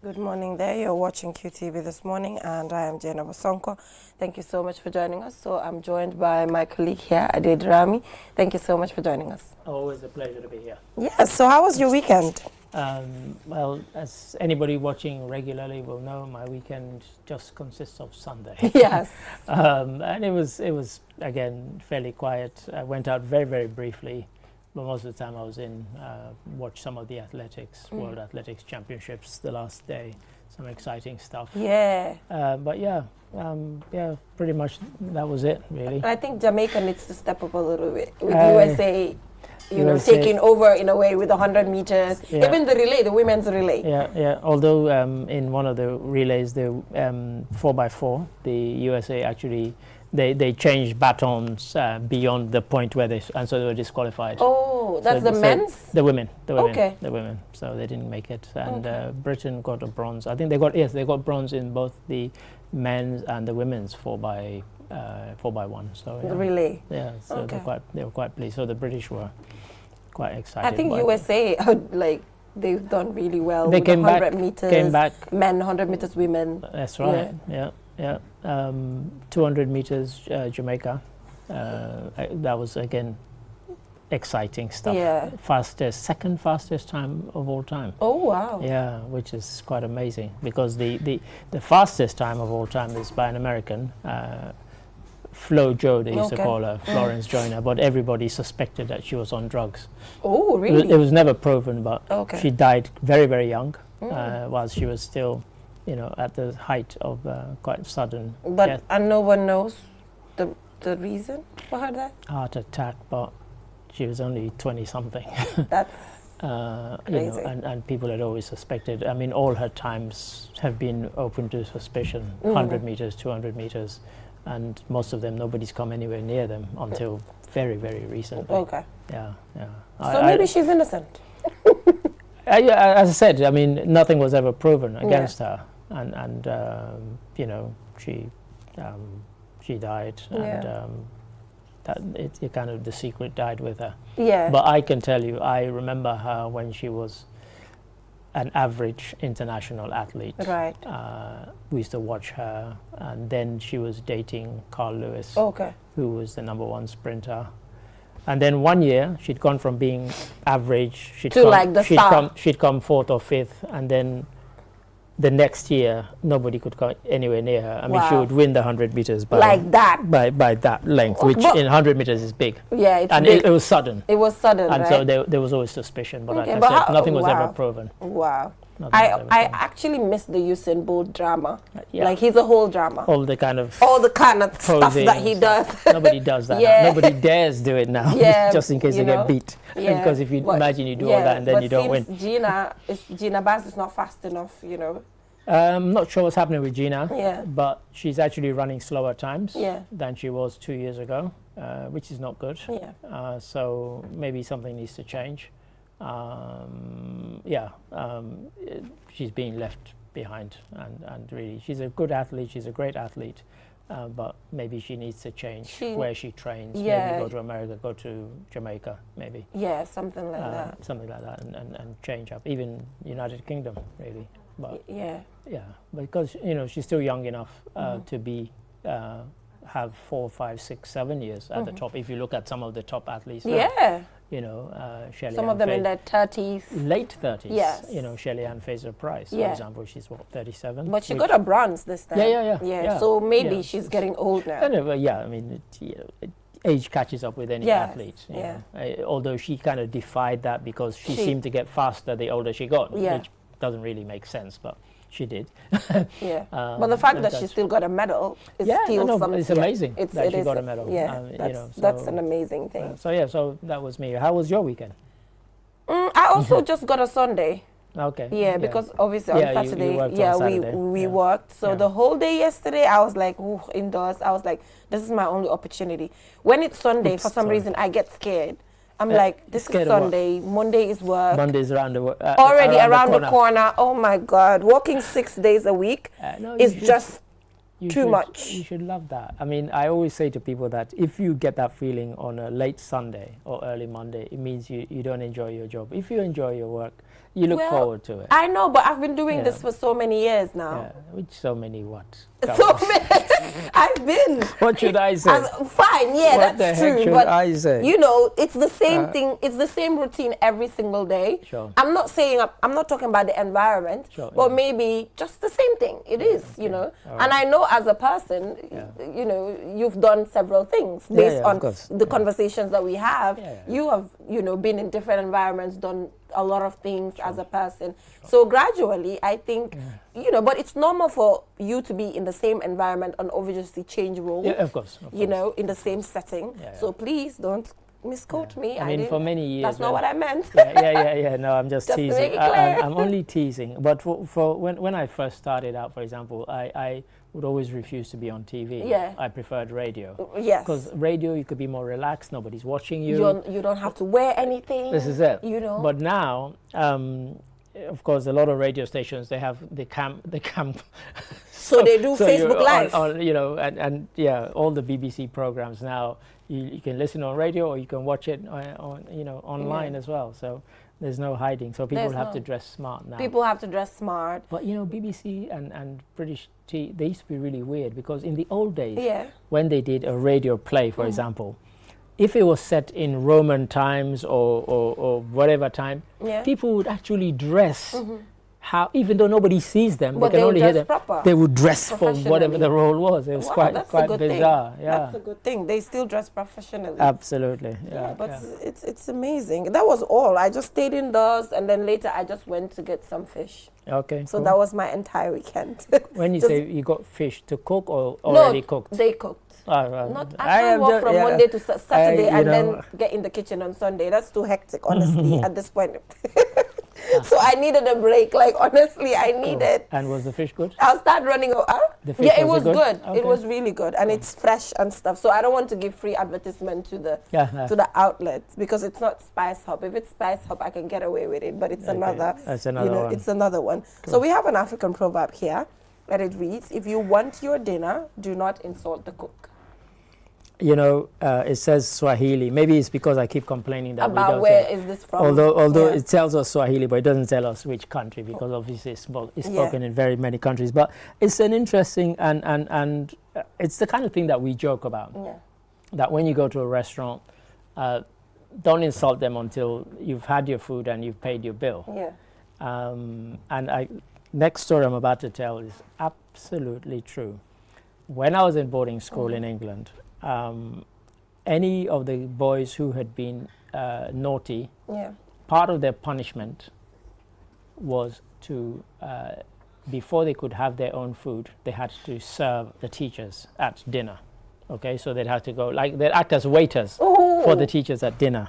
Good morning there. You're watching QTV this morning, and I am Jenna Bosonko. Thank you so much for joining us. So I'm joined by my colleague here, Ade Rami. Thank you so much for joining us. Always a pleasure to be here. Yes. So how was your weekend? Well, as anybody watching regularly will know, my weekend just consists of Sunday. Yes. And it was again fairly quiet. I went out very, very briefly. But most of the time I was in, watched some of the World Athletics Championships the last day. Some exciting stuff. Yeah. But yeah, pretty much that was it, really. I think Jamaica needs to step up a little bit with USA, USA. taking over in a way with the 100 meters. Yeah. Even the relay, the women's relay. Yeah. Although in one of the relays, the 4x4, the USA actually, they changed batons beyond the point where and so they were disqualified. Oh, that's the men's? The women. Okay. The women. So they didn't make it. And Britain got a bronze. I think they got bronze in both the men's and the women's 4x1. So the relay. Yeah. So they were quite pleased. So the British were quite excited. I think USA they've done really well. They with came 100 back. meters, Came back. men, 100 meters women. That's right. Yeah. 200 meters Jamaica. That was again exciting stuff. Yeah. Second fastest time of all time. Oh wow. Yeah, which is quite amazing because the fastest time of all time is by an American, Flo Jo, they used to call her, Florence Joyner, but everybody suspected that she was on drugs. Oh really? It was never proven, but she died very, very young while she was still, at the height of quite sudden death. And no one knows the reason for her death? Heart attack, but she was only 20-something. That's crazy. And people had always suspected. I mean, all her times have been open to suspicion, 100 meters, 200 meters, and most of them, nobody's come anywhere near them until very, very recently. Okay. Yeah. So maybe she's innocent. As I said, I mean, nothing was ever proven against her. And she died, and it kind of, the secret died with her. Yeah. But I can tell you, I remember her when she was an average international athlete. Right. We used to watch her, and then she was dating Carl Lewis, who was the #1 sprinter. And then one year, she'd gone from being average, she'd come 4th or 5th, and then the next year, nobody could come anywhere near her. I mean, she would win the 100 meters by that length, which in 100 meters is big. Yeah, it's big. It was sudden. It was sudden, and so there was always suspicion, but like I said, nothing was ever proven. Wow. I actually miss the Usain Bolt drama. Yeah. Like, he's a whole drama. All the kind of stuff that he does. Nobody does that. Yeah. Nobody dares do it now. Yeah, just in case they get beat. Yeah. Because if you imagine you do all that and then you don't win. Gina Bass is not fast enough, I'm not sure what's happening with Gina. Yeah. But she's actually running slower times than she was 2 years ago, which is not good. Yeah. So maybe something needs to change. She's being left behind, and really, she's a good athlete. She's a great athlete, but maybe she needs to change where she trains. Yeah. Maybe go to America, go to Jamaica, maybe. Yeah, something like that. Something like that, and change up. Even United Kingdom, really. But yeah, because she's still young enough to be have 4, 5, 6, 7 years at the top. If you look at some of the top athletes now. Yeah. Shelley some of them in their 30s. Late 30s. Yes. Shelley Ann Fraser-Price, for example, she's 37. But she got a bronze this time. Yeah. So maybe she's getting old now. Anyway, I mean, age catches up with any athlete. Although she kind of defied that because she seemed to get faster the older she got, which doesn't really make sense, but she did. But the fact that she still got a medal is still something. It's amazing that she got a medal. Yeah, that's an amazing thing. So that was me. How was your weekend? I also just got a Sunday. Okay. Yeah, because obviously on Saturday, we we worked. So the whole day yesterday, I was like, indoors. I was like, this is my only opportunity. When it's Sunday, for some reason, I get scared. I'm like, this is Sunday, Monday is work. Monday's around the already around the corner. Oh my God, working 6 days a week is just too much. You should love that. I mean, I always say to people that if you get that feeling on a late Sunday or early Monday, it means you don't enjoy your job. If you enjoy your work, you look forward to it. I know, but I've been doing this for so many years now. Yeah, which so many what? So many. I've been. What should I say? Fine, yeah, what that's the heck true. Should but I say? you know, it's the same thing. It's the same routine every single day. Sure. I'm not saying I'm not talking about the environment, but maybe just the same thing. It is, you know. Right. And I know as a person, you know, you've done several things based on the conversations that we have. You have, you know, been in different environments, done a lot of things as a person. So gradually, I think, you know, but it's normal for you to be in the same environment and obviously change roles. Yeah, of course. You know, in the same setting. So please don't misquote me. I mean, for many years. That's not what I meant. No, I'm just teasing. To make it clear. I'm only teasing. But for when I first started out, for example, I would always refuse to be on TV. Yeah. I preferred radio. Yes. Because radio, you could be more relaxed. Nobody's watching you. You don't have to wear anything. This is it. You know. But now, of course, a lot of radio stations, they have the cam. So they do Facebook Live. You know, and all the BBC programs now, you can listen on radio or you can watch it online as well. So there's no hiding. So people have to dress smart now. People have to dress smart. But you know, BBC and British they used to be really weird because in the old days, when they did a radio play, for example, if it was set in Roman times or whatever time, people would actually dress how, even though nobody sees them, but they can only hear them. Proper, they would dress for whatever the role was. It was quite bizarre. Thing. That's a good thing. They still dress professionally. Absolutely. But it's amazing. That was all. I just stayed indoors, and then later I just went to get some fish. Okay. So that was my entire weekend. When you say you got fish to cook or already cooked? They cooked. Not, I can't work from Monday to Saturday and then get in the kitchen on Sunday. That's too hectic, honestly, at this point. So I needed a break. Like, honestly, I needed. And was the fish good? I'll start running. It was good. Okay. It was really good, and it's fresh and stuff. So I don't want to give free advertisement to the outlet because it's not Spice Hub. If it's Spice Hub, I can get away with it. But it's another. That's another one. It's another one. Cool. So we have an African proverb here, and it reads: "If you want your dinner, do not insult the cook." You know, it says Swahili. Maybe it's because I keep complaining that about where is this from. Although it tells us Swahili, but it doesn't tell us which country because obviously it's spoken in very many countries. But it's an interesting and it's the kind of thing that we joke about. Yeah. That when you go to a restaurant, don't insult them until you've had your food and you've paid your bill. Yeah. Next story I'm about to tell is absolutely true. When I was in boarding school in England. Any of the boys who had been naughty, part of their punishment was to, before they could have their own food, they had to serve the teachers at dinner. Okay, so they'd have to go, like they'd act as waiters for the teachers at dinner.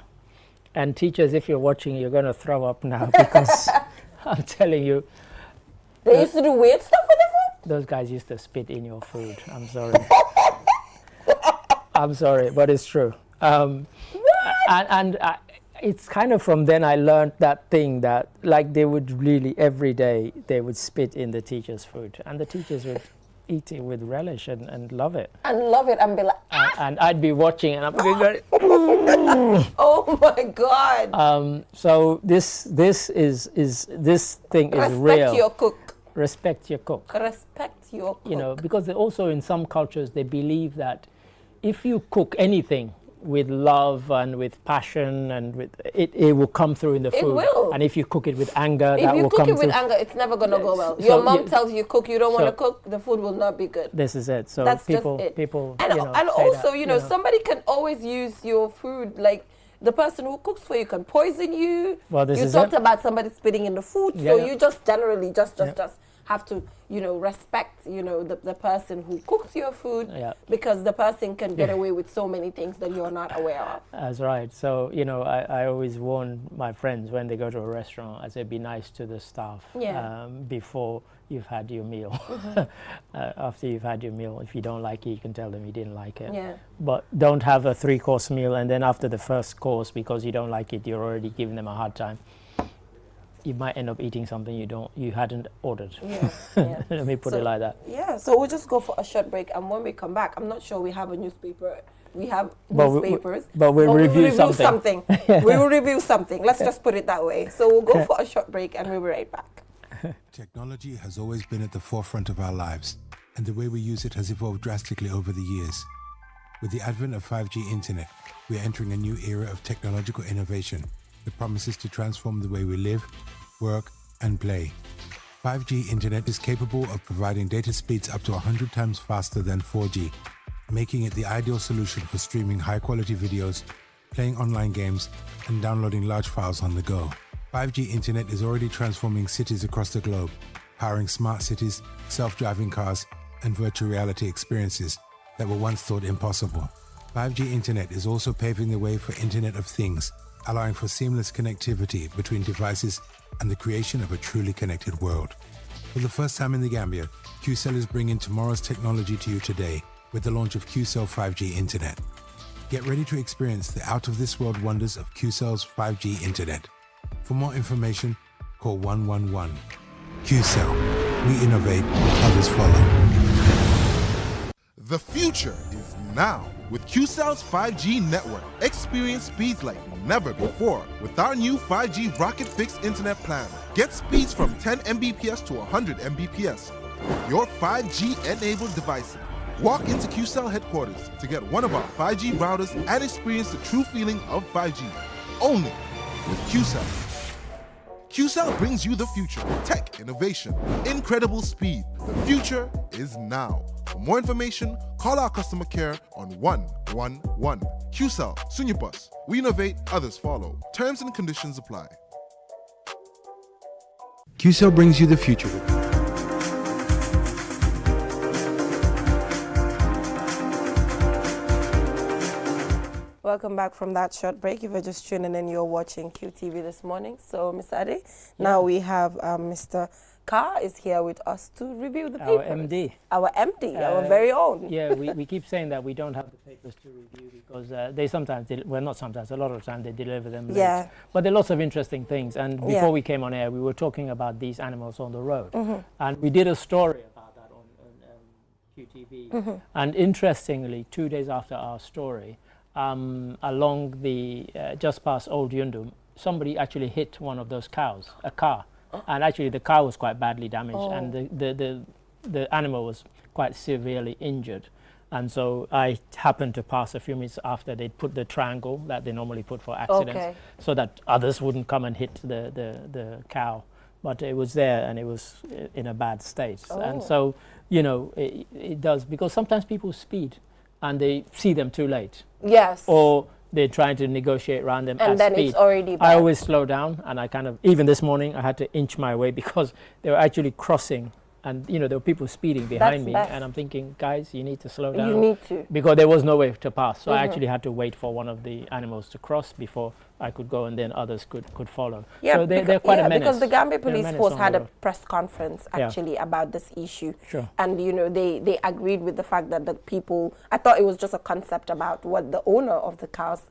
And teachers, if you're watching, you're going to throw up now because I'm telling you. They used to do weird stuff with the food? Those guys used to spit in your food. I'm sorry. I'm sorry, but it's true. It's kind of from then I learned that thing that like they would really every day they would spit in the teacher's food and the teachers would eat it with relish and love it. And love it and be like, and I'd be watching and I'm going, oh my God. So this thing is real. Respect your cook. Respect your cook. Respect your cook. You know, because also in some cultures they believe that if you cook anything with love and with passion and with it will come through in the food. It will. And if you cook it with anger, that will come through. If you cook it with anger, it's never going to go well. Your mom tells you cook, you don't want to cook, the food will not be good. This is it. So that's people, just it. People, and also, you know, somebody can always use your food. Like the person who cooks for you can poison you. Well, this is talked about somebody spitting in the food, so you just generally just have to, you know, respect, you know, the person who cooks your food because the person can get away with so many things that you're not aware of. That's right. So, you know, I always warn my friends when they go to a restaurant, I say be nice to the staff before you've had your meal. After you've had your meal, if you don't like it, you can tell them you didn't like it. Yeah. But don't have a 3-course meal and then after the first course, because you don't like it, you're already giving them a hard time. you might end up eating something you hadn't ordered. Yeah, yeah. Let me put it like that. Yeah, so we'll just go for a short break, and when we come back, I'm not sure we have a newspaper. We have newspapers, but we'll review something. We will review something. Let's just put it that way. So we'll go for a short break, and we'll be right back. Technology has always been at the forefront of our lives, and the way we use it has evolved drastically over the years. With the advent of 5G internet, we are entering a new era of technological innovation that promises to transform the way we live, work, and play. 5G internet is capable of providing data speeds up to 100 times faster than 4G, making it the ideal solution for streaming high-quality videos, playing online games, and downloading large files on the go. 5G internet is already transforming cities across the globe, powering smart cities, self-driving cars, and virtual reality experiences that were once thought impossible. 5G internet is also paving the way for Internet of Things, allowing for seamless connectivity between devices and the creation of a truly connected world. For the first time in the Gambia, Qcell is bringing tomorrow's technology to you today with the launch of Qcell 5G Internet. Get ready to experience the out-of-this-world wonders of Qcell's 5G Internet. For more information, call 111. Qcell. We innovate, others follow. The future is now. With Qcell's 5G network, experience speeds like never before with our new 5G Rocket Fixed Internet plan. Get speeds from 10 Mbps to 100 Mbps. Your 5G-enabled devices. Walk into Qcell headquarters to get one of our 5G routers and experience the true feeling of 5G. Only with Qcell. Qcell brings you the future. Tech, innovation, incredible speed. The future is now. For more information, call our customer care on 111. Qcell, Sunyabus. We innovate, others follow. Terms and conditions apply. Qcell brings you the future. Welcome back from that short break. If you're just tuning in, you're watching QTV this morning. So, Ms. Ade, now we have Mr. Carr is here with us to review the papers. Our MD. Our MD, our very own. Yeah, we keep saying that we don't have the papers to review because they sometimes, well, not sometimes, a lot of the time they deliver them late. But there are lots of interesting things. And before we came on air, we were talking about these animals on the road. And we did a story about that on QTV. And interestingly, 2 days after our story, along the just past Old Yundum, somebody actually hit one of those cows, a car, and actually the car was quite badly damaged, and the animal was quite severely injured. And so I happened to pass a few minutes after they'd put the triangle that they normally put for accidents, so that others wouldn't come and hit the cow. But it was there and it was in a bad state. And so, you know, it does, because sometimes people speed and they see them too late. Yes. Or they're trying to negotiate around them and at then speed. It's already bad. I always slow down, and I kind of, even this morning, I had to inch my way because they were actually crossing, and you know, there were people speeding behind me, and I'm thinking, guys, you need to slow down. You need to. Because there was no way to pass. So I actually had to wait for one of the animals to cross before I could go, and then others could follow. Yeah, so they're quite a menace. Because the Gambia Police Force had a press conference actually about this issue. Sure. And, you know, they agreed with the fact that the people, I thought it was just a concept about what the owner of the cows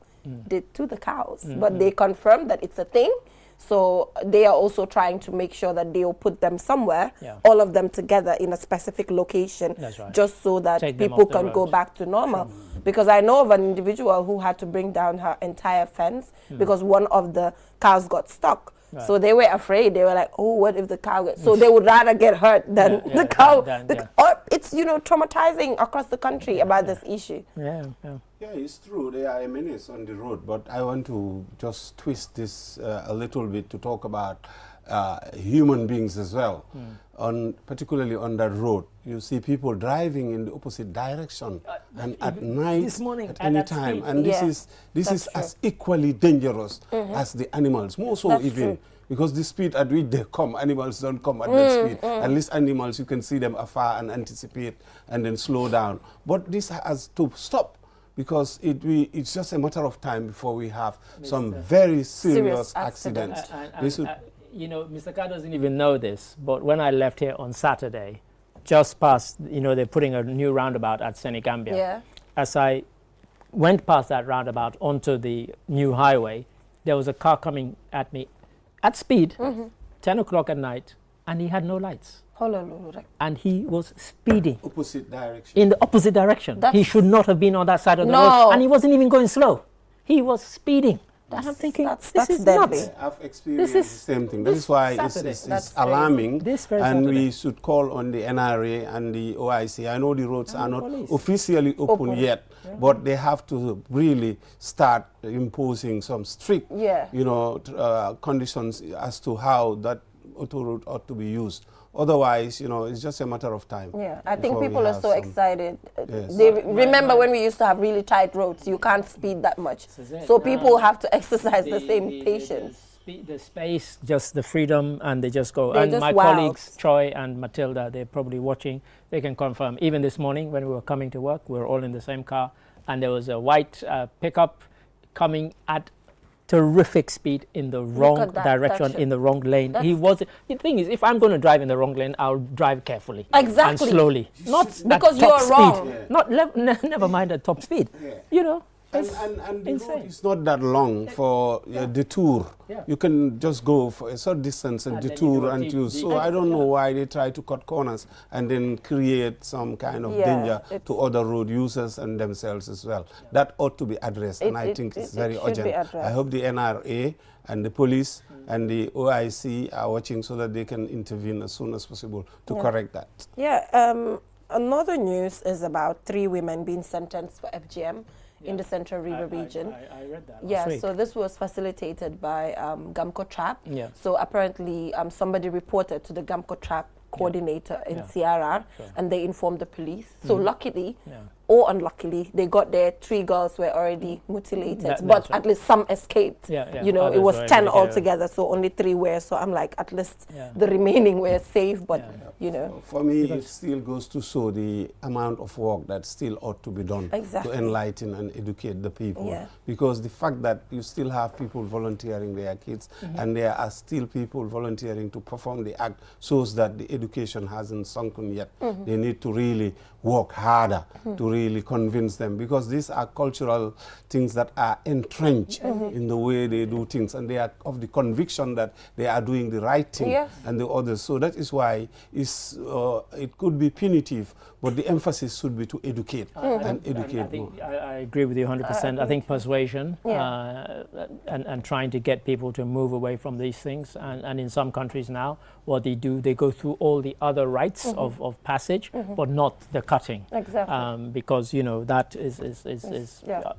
did to the cows. But they confirmed that it's a thing. So they are also trying to make sure that they'll put them somewhere, all of them together in a specific location, just so that people can go back to normal. Because I know of an individual who had to bring down her entire fence because one of the cows got stuck. So they were afraid. They were like, oh, what if the cow gets... So they would rather get hurt than the cow. Or it's, you know, traumatizing across the country about this issue. Yeah, it's true. There are a menace on the road. But I want to just twist this a little bit to talk about human beings as well. Particularly on that road, you see people driving in the opposite direction and at night, this morning, at any time. And this is as equally dangerous as the animals, more so even. Because the speed at which they come, animals don't come at that speed. At least animals, you can see them afar and anticipate and then slow down. But this has to stop, because it's just a matter of time before we have some very serious accidents. You know, Mr. Carr doesn't even know this, but when I left here on Saturday, just past, you know, they're putting a new roundabout at Senegambia. Yeah. As I went past that roundabout onto the new highway, there was a car coming at me at speed, 10 o'clock at night, and he had no lights. And he was speeding. Opposite direction. In the opposite direction. He should not have been on that side of the road. And he wasn't even going slow. He was speeding. And I'm thinking, this is nuts. I've experienced the same thing. That is why it's alarming. And we should call on the NRA and the OIC. I know the roads are not officially open yet, but they have to really start imposing some strict, conditions as to how that autoroute ought to be used. Otherwise, it's just a matter of time. Yeah, I think people are so excited. Yes. They remember when we used to have really tight roads, you can't speed that much. So people have to exercise the same patience. The space, just the freedom, and they just go. And my colleagues, Troy and Matilda, they're probably watching, they can confirm. Even this morning when we were coming to work, we were all in the same car, and there was a white pickup coming at terrific speed in the wrong direction, in the wrong lane. The thing is, if I'm going to drive in the wrong lane, I'll drive carefully. Exactly. And slowly. Not because you're wrong. Yeah. Not never mind at top speed. Yeah. And the road is not that long for the tour. Yeah. You can just go for a short distance and detour and use. So I don't know why they try to cut corners and then create some kind of danger to other road users and themselves as well. That ought to be addressed, and I think it's very urgent. I hope the NRA and the police and the OIC are watching so that they can intervene as soon as possible to correct that. Yeah. Another news is about 3 women being sentenced for FGM. In the Central River region. I read that. Yeah, so this was facilitated by Gamco Trap. Yeah. So apparently somebody reported to the Gamco Trap coordinator in CRR, and they informed the police. So luckily, or unluckily, they got there. 3 girls were already mutilated, but at least some escaped. You know, it was 10 altogether, so only 3 were. So I'm like, at least the remaining were safe, but you know. For me, it still goes to show the amount of work that still ought to be done to enlighten and educate the people. Because the fact that you still have people volunteering their kids, and there are still people volunteering to perform the act, shows that the education hasn't sunken yet. They need to really work harder to really convince them, because these are cultural things that are entrenched in the way they do things, and they are of the conviction that they are doing the right thing and the others. So that is why it could be punitive, but the emphasis should be to educate and educate more. I agree with you 100%. I think persuasion and trying to get people to move away from these things, and in some countries now, what they do, they go through all the other rites of passage, but not the cutting. Exactly. Because, you know, that is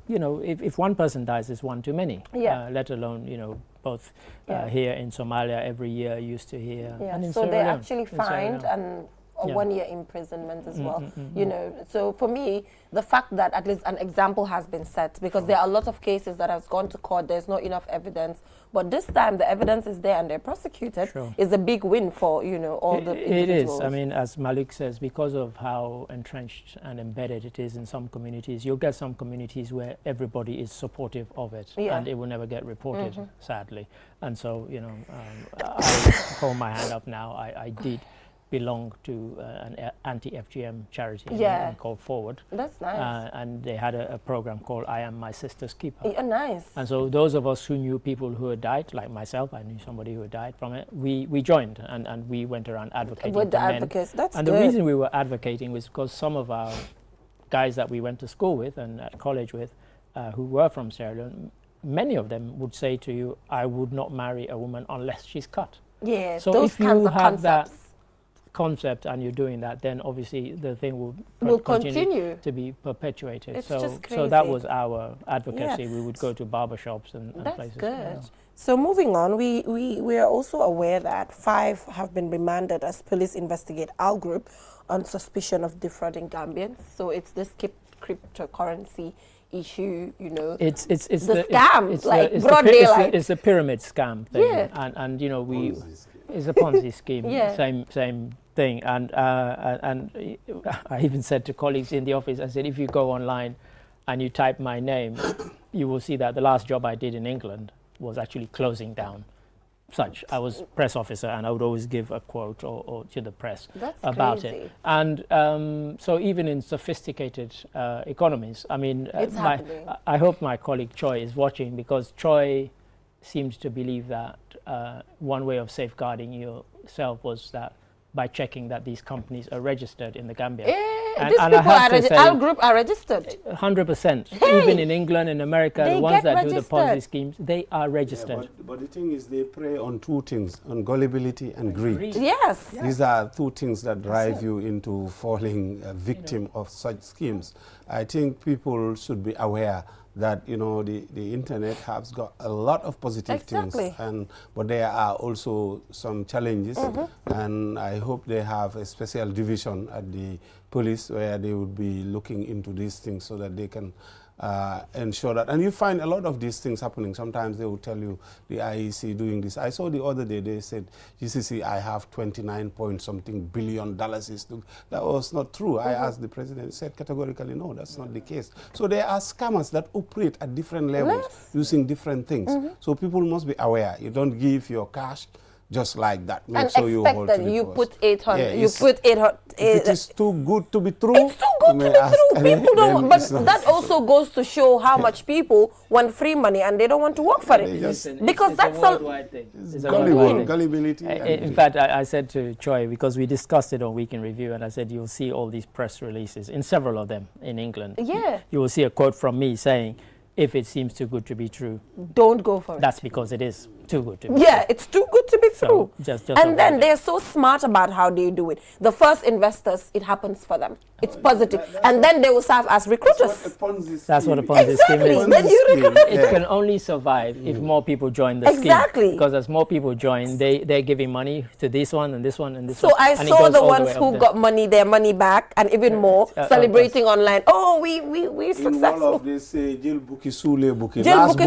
you know, if one person dies, it's one too many. Let alone, you know, both here in Somalia every year used to hear. And in so Sierra they're Leone, actually fined and a 1-year imprisonment as well. You know, so for me, the fact that at least an example has been set, because there are a lot of cases that has gone to court, there's not enough evidence, but this time the evidence is there and they're prosecuted, is a big win for, you know, all the individuals. It is. I mean, as Malik says, because of how entrenched and embedded it is in some communities, you'll get some communities where everybody is supportive of it, and it will never get reported, sadly. And so, you know, I hold my hand up now. I did belong to an anti-FGM charity called Forward. That's nice. And they had a program called I Am My Sister's Keeper. Yeah, nice. And so those of us who knew people who had died, like myself, I knew somebody who had died from it, we joined and we went around advocating with the men. Advocates. That's and good. The reason we were advocating was because some of our guys that we went to school with and at college with, who were from Sierra Leone, many of them would say to you, I would not marry a woman unless she's cut. Yeah, so those if you have that concept and you're doing that, then obviously the thing will continue to be perpetuated. It's just crazy. So that was our advocacy. We would go to barbershops and places. That's good. So moving on, we are also aware that 5 have been remanded as police investigate Al Group on suspicion of defrauding Gambians. So it's this cryptocurrency issue, you know. It's the scam, it's broad daylight. It's a pyramid scam thing, and you know it's a Ponzi scheme. Same thing. And I even said to colleagues in the office, I said, if you go online and you type my name, you will see that the last job I did in England was actually closing down such. I was press officer, and I would always give a quote or to the press about it. And so even in sophisticated economies, I mean, I hope my colleague Troy is watching, because Troy seemed to believe that one way of safeguarding yourself was that by checking that these companies are registered in the Gambia. These people our group are registered. 100%. Even in England, in America, the ones that do the Ponzi schemes, they are registered. Yeah, but the thing is, they prey on two things, on gullibility and greed. Yes. These are two things that drive you into falling a victim of such schemes. I think people should be aware that the internet has got a lot of positive things, but there are also some challenges, and I hope they have a special division at the police where they would be looking into these things so that they can ensure that. And you find a lot of these things happening. Sometimes they will tell you the IEC doing this. I saw the other day they said, GCC, I have 29 point something billion dollars. That was not true. I asked the president, he said categorically, no, that's not the case. So there are scammers that operate at different levels using different things. So people must be aware. You don't give your cash just like that. Make sure you hold that you put 800. Yeah, you put 800. If it is too good to be true. It's too good to be true. People don't. But that also goes to show how much people want free money and they don't want to work for it. Because that's a worldwide thing. It's gullibility. In fact, I said to Choi, because we discussed it on Week in Review, and I said you'll see all these press releases in several of them in England. Yeah. You will see a quote from me saying, if it seems too good to be true, don't go for it. That's because it is too good to be true. It's too good to be true. Just and then they're so smart about how they do it. The first investors, it happens for them. It's positive. And then they will serve as recruiters. That's what a Ponzi scheme is. Then you it can only survive if more people join the scheme. Because as more people join, they're giving money to this one and this one and this one. So I saw the ones who got their money back and even more, celebrating online. Oh, we successful. In all of this, Jil Buki Sule Buki. Last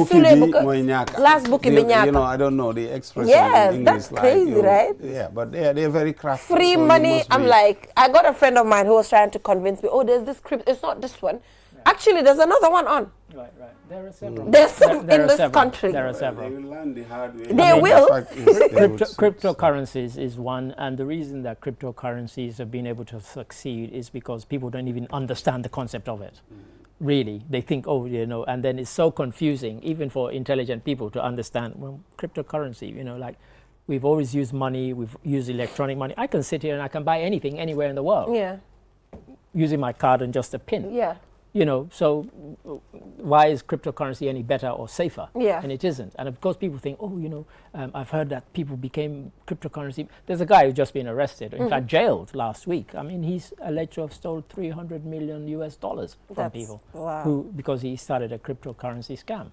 Buki Binyaka. I don't know the expression in English. That's crazy, right? Yeah, but they're very crafty. Free money. I'm like, I got a friend of mine who was trying to convince me, oh, there's this crypto. It's not this one. Yeah. Actually, there's another one on. Right. There are several. There's some in this country. There are several. They will learn the hard way. They will. Cryptocurrencies is one, and the reason that cryptocurrencies have been able to succeed is because people don't even understand the concept of it. Really, they think, and then it's so confusing, even for intelligent people to understand, well, cryptocurrency, like we've always used money, we've used electronic money. I can sit here and I can buy anything anywhere in the world. Yeah. Using my card and just a PIN. Yeah. So why is cryptocurrency any better or safer? Yeah. And it isn't. And of course people think, I've heard that people became cryptocurrency. There's a guy who's just been arrested, in fact jailed last week. I mean, he's alleged to have stolen $300 million from people. Wow. Because he started a cryptocurrency scam.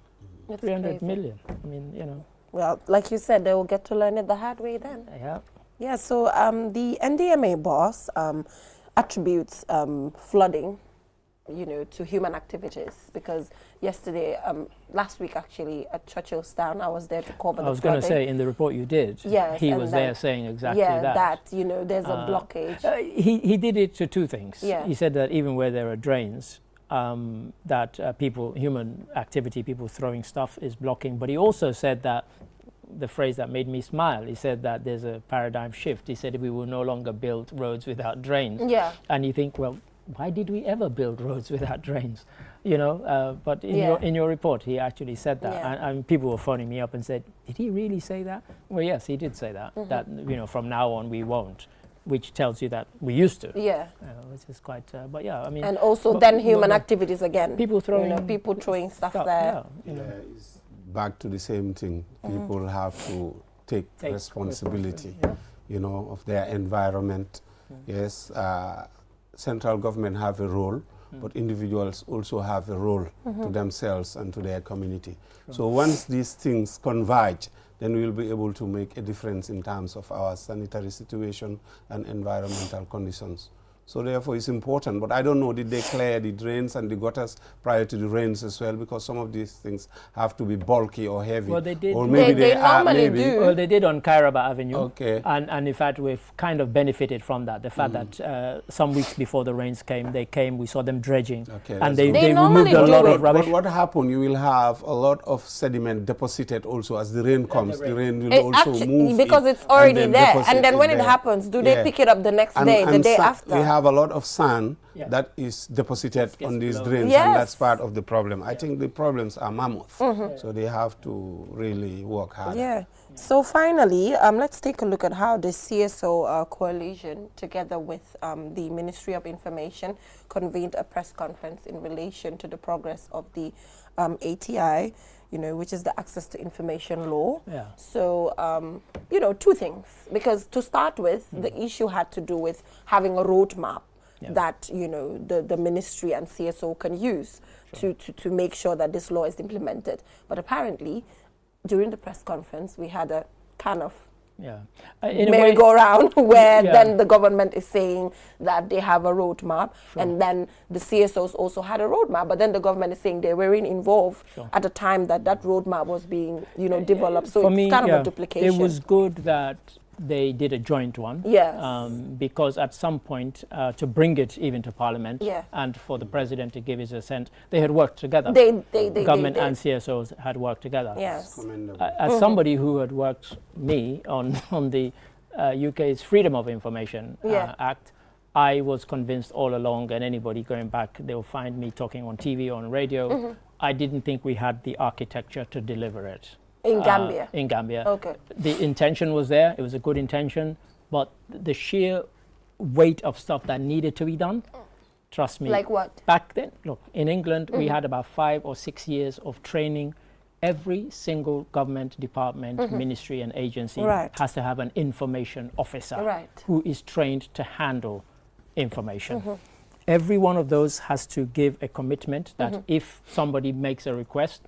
That's 300 million. I mean, Well, like you said, they will get to learn it the hard way then. Yeah. Yeah, so the NDMA boss attributes flooding to human activities, because last week actually at Churchillstown, I was there to cover the flooding. I was going to say, in the report you did, he was there saying exactly that. There's a blockage. He did it to two things. Yeah. He said that even where there are drains, that human activity, people throwing stuff is blocking. But he also said that, the phrase that made me smile, he said that there's a paradigm shift. He said we will no longer build roads without drains. Yeah. And you think, well, why did we ever build roads without drains? But in your report, he actually said that. Yeah. And people were phoning me up and said, did he really say that? Well, yes, he did say that, that, from now on we won't, which tells you that we used to. Yeah. Which is quite, but yeah, I mean. And also then human activities again. People throwing. People throwing stuff there. It's back to the same thing. People have to take responsibility, of their environment. Yes. Central government have a role, but individuals also have a role to themselves and to their community. Sure. So once these things converge, then we'll be able to make a difference in terms of our sanitary situation and environmental conditions. So therefore it's important, but I don't know, did they clear the drains and the gutters prior to the rains as well? Because some of these things have to be bulky or heavy. Well, they did. Or maybe they normally do. Well, they did on Kairaba Avenue. Okay. And in fact, we've kind of benefited from that. The fact that some weeks before the rains came, we saw them dredging. Okay, and they removed a lot of rubbish. But what happened, you will have a lot of sediment deposited also as the rain comes. The rain will also move. Because it's already there. And then when it happens, do they pick it up the next day, the day after? have a lot of sand that is deposited on these drains, and that's part of the problem. I think the problems are mammoth, so they have to really work hard. Yeah. So finally, let's take a look at how the CSO coalition, together with the Ministry of Information, convened a press conference in relation to the progress of the ATI, which is the Access to Information Law. Yeah. So, two things. Because to start with, the issue had to do with having a roadmap that, the ministry and CSO can use to make sure that this law is implemented. But apparently, during the press conference, we had a kind of merry-go-round where then the government is saying that they have a roadmap, and then the CSOs also had a roadmap, but then the government is saying they weren't involved at the time that roadmap was being, developed. So for it's me, kind of a duplication. It was good that they did a joint one. Yes. Because at some point, to bring it even to Parliament and for the President to give his assent, they had worked together. Government and CSOs had worked together. Yes. As somebody who had worked on the UK's Freedom of Information Act, I was convinced all along, and anybody going back, they'll find me talking on TV, on radio, I didn't think we had the architecture to deliver it. In Gambia? In Gambia. Okay. The intention was there. It was a good intention. But the sheer weight of stuff that needed to be done, trust me. Like what? Back then, look, in England, we had about 5 or 6 years of training. Every single government department, ministry and agency has to have an information officer who is trained to handle information. Every one of those has to give a commitment that if somebody makes a request,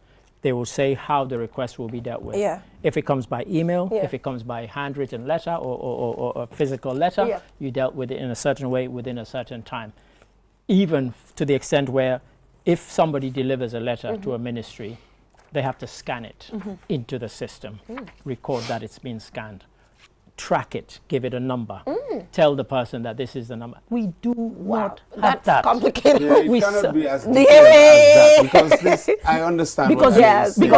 they will say how the request will be dealt with. If it comes by email, if it comes by handwritten letter or a physical letter, you dealt with it in a certain way within a certain time. Even to the extent where if somebody delivers a letter to a ministry, they have to scan it into the system, record that it's been scanned, track it, give it a number, tell the person that this is the number. We do not have that. That's complicated. Yeah, it cannot be as detailed as that, because this, I understand. Because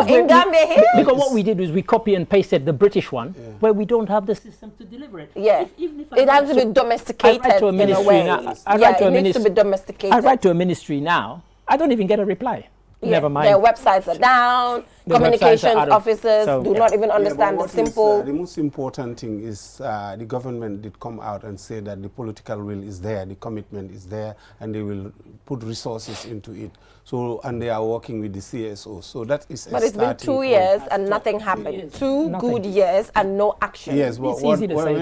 in Gambia here, because what we did was we copy and pasted the British one, where we don't have the system to deliver it. Yeah, it has to be domesticated in a way. It needs to be domesticated. I write to a ministry now, I don't even get a reply. Never mind. Their websites are down. Communications officers do not even understand the simple. The most important thing is the government did come out and say that the political will is there, the commitment is there, and they will put resources into it. So, and they are working with the CSO. So that is. But it's been 2 years and nothing happened. 2 good years and no action. Yes, well, when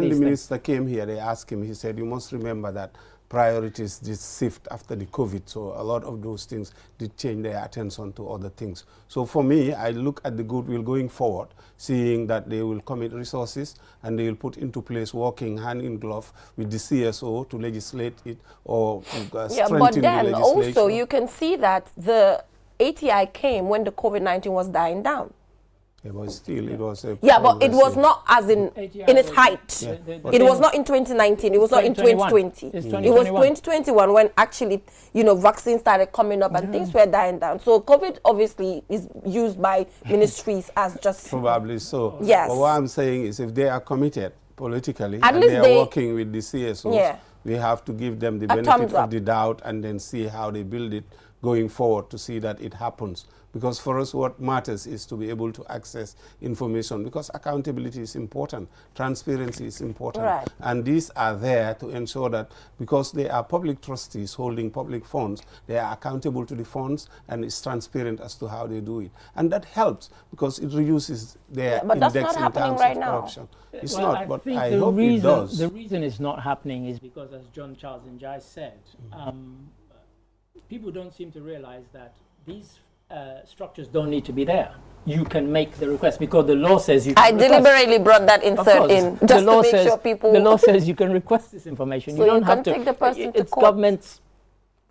the minister came here, they asked him. He said, "You must remember that priorities did shift after the COVID, so a lot of those things did change their attention to other things." So for me, I look at the goodwill going forward, seeing that they will commit resources and they will put into place working hand in glove with the CSO to legislate it or strengthen the legislation. But then also you can see that the ATI came when the COVID-19 was dying down. Yeah, but still, it was a but it was not as in its height. It was not in 2019. It was not in 2020. It was 2021 when actually, vaccines started coming up and things were dying down. So COVID obviously is used by ministries as just... Probably so. Yes. But what I'm saying is if they are committed politically and they are working with the CSOs, we have to give them the benefit of the doubt and then see how they build it going forward to see that it happens. Because for us, what matters is to be able to access information, because accountability is important, transparency is important. And these are there to ensure that because they are public trustees holding public funds, they are accountable to the funds and it's transparent as to how they do it. And that helps because it reduces their index in terms of corruption. It's not, but I hope it does. The reason it's not happening is because, as John Charles Njai said, people don't seem to realize that these structures don't need to be there. You can make the request because the law says you can I deliberately brought that insert in just to make sure people... The law says you can request this information. So you don't have to take the person to it's court. Government's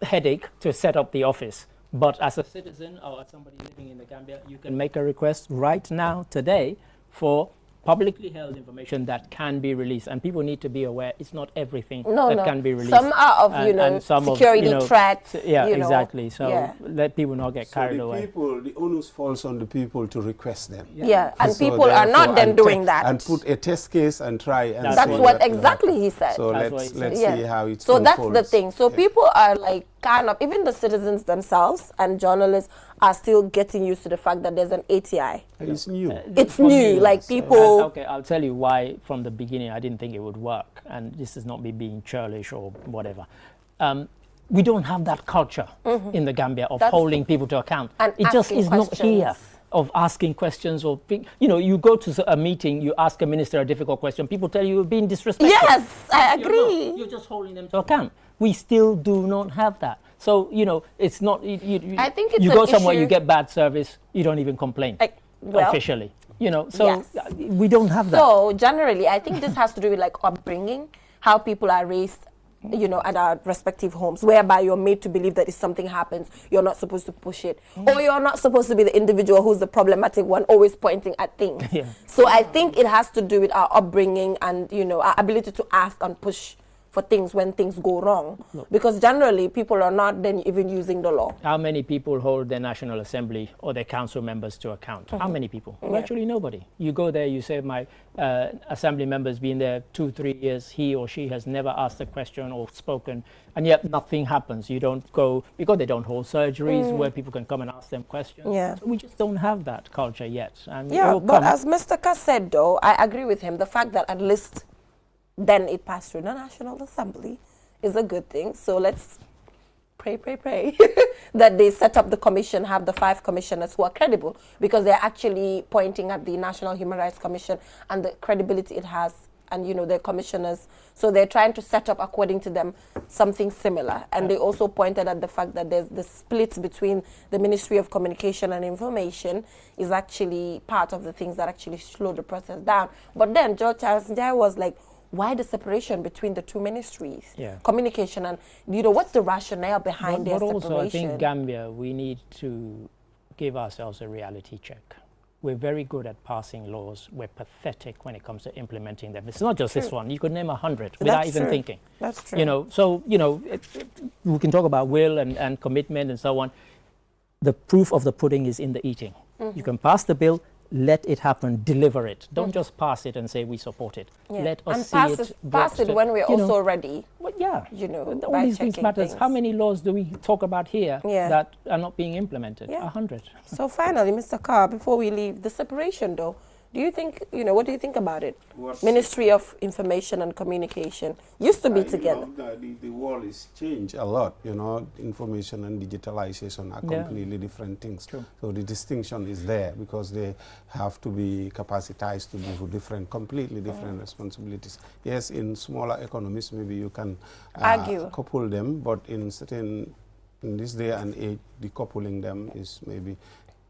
headache to set up the office. But as a citizen or as somebody living in the Gambia, you can make a request right now, today, for publicly held information that can be released, and people need to be aware it's not everything that can be released. Some are of, some security threats. Yeah, exactly. So let people not get carried away. The onus falls on the people to request them. Yeah, and so people are not then doing that. And put a test case and try and that's what exactly he said. So let's see how it's so unfolds. That's the thing. So people are like kind of, even the citizens themselves and journalists are still getting used to the fact that there's an ATI. It's new. It's new. Like people. Okay, I'll tell you why from the beginning I didn't think it would work. And this is not me being churlish or whatever. We don't have that culture in the Gambia of holding people to account. And it just is not here. Of asking questions or, you go to a meeting, you ask a minister a difficult question, people tell you you're being disrespectful. Yes, I agree. You're just holding them to account. We still do not have that. So, it's not, I think it's you go somewhere, you get bad service, you don't even complain officially. So we don't have that. So generally, I think this has to do with like upbringing, how people are raised at our respective homes, whereby you're made to believe that if something happens, you're not supposed to push it. Or you're not supposed to be the individual who's the problematic one, always pointing at things. So I think it has to do with our upbringing and, our ability to ask and push for things when things go wrong. Because generally, people are not then even using the law. How many people hold their National Assembly or their council members to account? How many people? Virtually nobody. You go there, you say, my assembly member's been there 2-3 years, he or she has never asked a question or spoken, and yet nothing happens. You don't go, because they don't hold surgeries where people can come and ask them questions. So we just don't have that culture yet. And but as Mr. Ka said, though, I agree with him. The fact that at least then it passed through the National Assembly is a good thing. So let's pray that they set up the commission, have the 5 commissioners who are credible, because they're actually pointing at the National Human Rights Commission and the credibility it has, and their commissioners. So they're trying to set up, according to them, something similar. And they also pointed at the fact that there's the split between the Ministry of Communication and Information is actually part of the things that actually slow the process down. But then George Charles Njai was like, why the separation between the 2 ministries? Communication and, what's the rationale behind their separation? But also, I think Gambia, we need to give ourselves a reality check. We're very good at passing laws. We're pathetic when it comes to implementing them. It's not just this one. You could name 100 without even thinking. That's true. So, we can talk about will and commitment and so on. The proof of the pudding is in the eating. You can pass the bill, let it happen, deliver it. Don't just pass it and say we support it. Let us see it. Pass it when we're also ready. Well, all these things matters. How many laws do we talk about here that are not being implemented? 100. So finally, Mr. Carr, before we leave, the separation though, do you think, what do you think about it? Ministry of Information and Communication used to be together. The world is changed a lot, information and digitalization are completely different things. So the distinction is there because they have to be capacitized to do completely different responsibilities. Yes, in smaller economies, maybe you can couple them, but in this day and age, decoupling them is maybe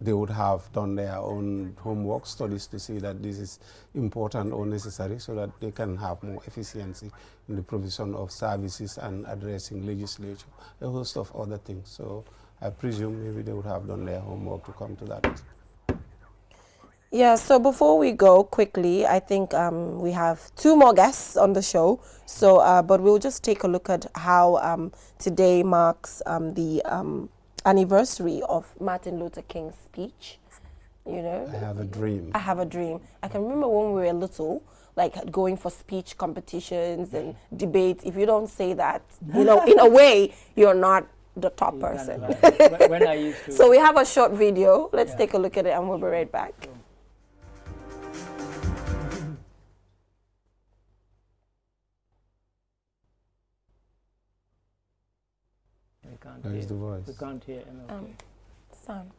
they would have done their own homework studies to see that this is important or necessary so that they can have more efficiency in the provision of services and addressing legislature, a host of other things. So I presume maybe they would have done their homework to come to that. Yeah, so before we go quickly, I think we have 2 more guests on the show. So, but we'll just take a look at how today marks the anniversary of Martin Luther King's speech. I have a dream. I have a dream. I can remember when we were little, like going for speech competitions and debates. If you don't say that, in a way, you're not the top person. When I used to. So we have a short video. Let's take a look at it and we'll be right back. That is the voice. We can't hear Sound.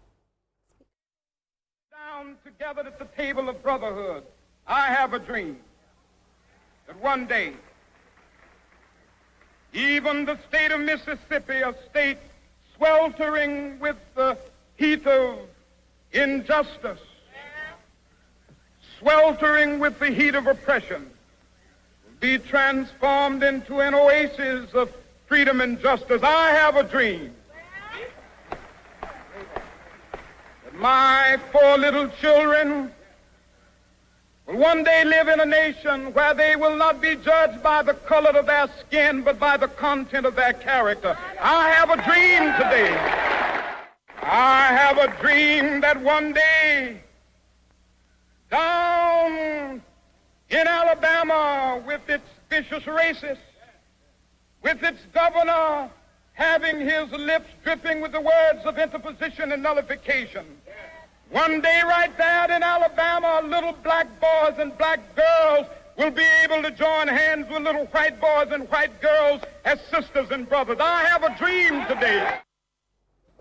Down together at the table of brotherhood, I have a dream that one day, even the state of Mississippi, a state sweltering with the heat of injustice, sweltering with the heat of oppression, will be transformed into an oasis of freedom and justice. I have a dream that my 4 little children will one day live in a nation where they will not be judged by the color of their skin, but by the content of their character. I have a dream today. I have a dream that one day down in Alabama, with its vicious racists, with its governor having his lips dripping with the words of interposition and nullification, one day right there in Alabama, little black boys and black girls will be able to join hands with little white boys and white girls as sisters and brothers. I have a dream today.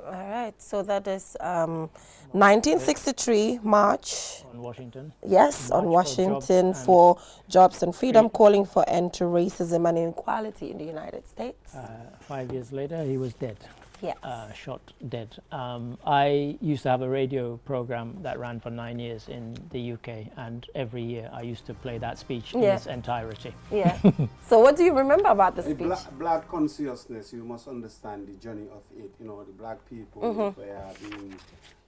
All right, so that is 1963, March. On Washington? Yes, March on Washington for jobs and freedom, calling for end to racism and inequality in the United States. 5 years later, he was dead. Yes. Shot dead. I used to have a radio program that ran for 9 years in the UK, and every year I used to play that speech in its entirety. Yeah. So what do you remember about the speech? Black consciousness, you must understand the journey of it. You know, the black people were being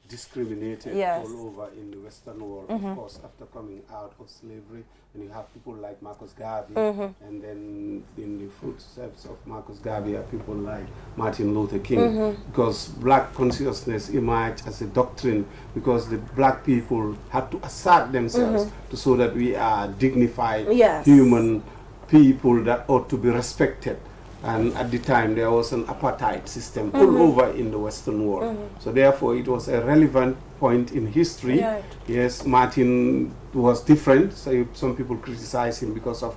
discriminated all over in the Western world, of course, after coming out of slavery. And you have people like Marcus Garvey, and then in the footsteps of Marcus Garvey are people like Martin Luther King, because black consciousness emerged as a doctrine because the black people had to assert themselves to show that we are dignified human people that ought to be respected. And at the time there was an apartheid system all over in the Western world. So therefore it was a relevant point in history. Yes, Martin was different, so some people criticize him because of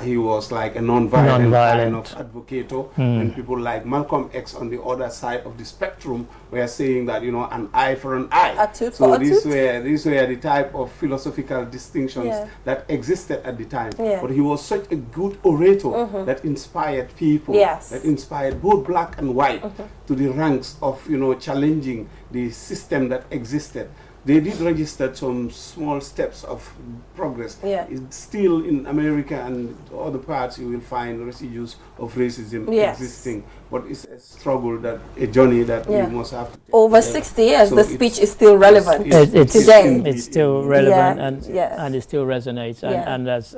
he was like a non-violent kind of advocate, and people like Malcolm X on the other side of the spectrum were saying that, you know, an eye for an eye. So these were the type of philosophical distinctions that existed at the time. But he was such a good orator that inspired people, that inspired both black and white to the ranks of, you know, challenging the system that existed. They did register some small steps of progress. It's still in America and other parts you will find residues of racism existing. But it's a struggle, that a journey that we must have to take. Over 60 years, so the speech is still relevant today. It's still relevant and it still resonates. And as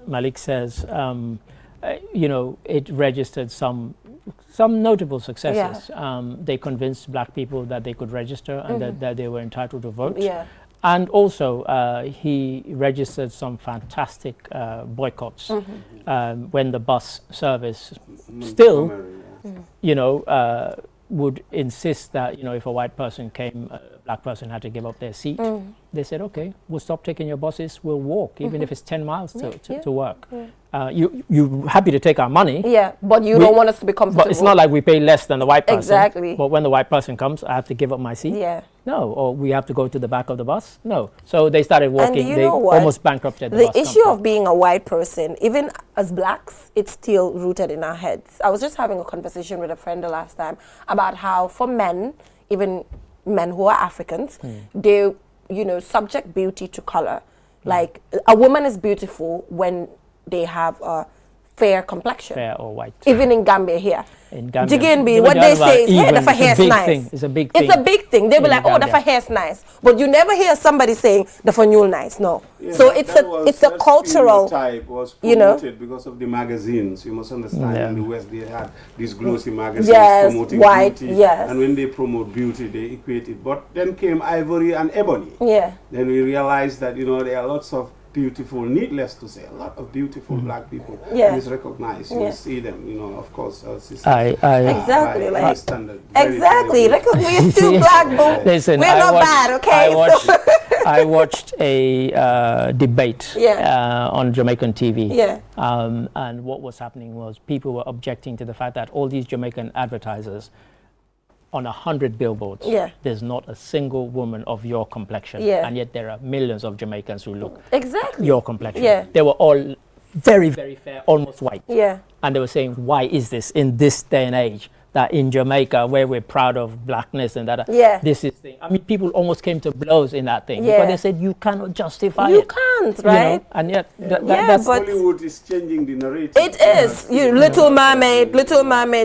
Malik says, you know, it registered some notable successes. They convinced black people that they could register and that they were entitled to vote. And also, he registered some fantastic boycotts when the bus service still, you know, would insist that, you know, if a white person came, a black person had to give up their seat. They said, okay, we'll stop taking your buses, we'll walk, even if it's 10 miles to work. You're happy to take our money. But you don't want us to be comfortable. But it's not like we pay less than the white person. Exactly. But when the white person comes, I have to give up my seat? No. Or we have to go to the back of the bus? No. So they started walking. And they almost bankrupted the bus The issue of being a white person, even as blacks, it's still rooted in our heads. I was just having a conversation with a friend the last time about how for men, even men who are Africans, they, you know, subject beauty to color. Like a woman is beautiful when they have a fair complexion. Fair or white. Even in Gambia here. In Gambia. Jigenbi, what they say is, hey, the hair's nice. It's a big thing. It's a big thing. They'll be like, oh, the hair's nice. But you never hear somebody saying, the fanule nice. No. So it's a cultural, type was promoted, you know, because of the magazines. You must understand, in the West they had these glossy magazines promoting white, beauty. And when they promote beauty, they equate it. But then came ivory and ebony. Then we realized that, you know, there are lots of beautiful, needless to say, a lot of beautiful black people. And it's recognized. You see them, you know, of course. Exactly. Like standard. Exactly. We're still black, but listen, we're not bad, okay? I watched a debate on Jamaican TV. And what was happening was people were objecting to the fact that all these Jamaican advertisers, on 100 billboards, there's not a single woman of your complexion, and yet there are millions of Jamaicans who look your complexion. They were all very, very fair, almost white. And they were saying, why is this in this day and age that in Jamaica, where we're proud of blackness and that, this is thing. I mean, people almost came to blows in that thing because they said you cannot justify it. You can't, right? You know? And yet, but Hollywood is changing the narrative. It is. Little Mermaid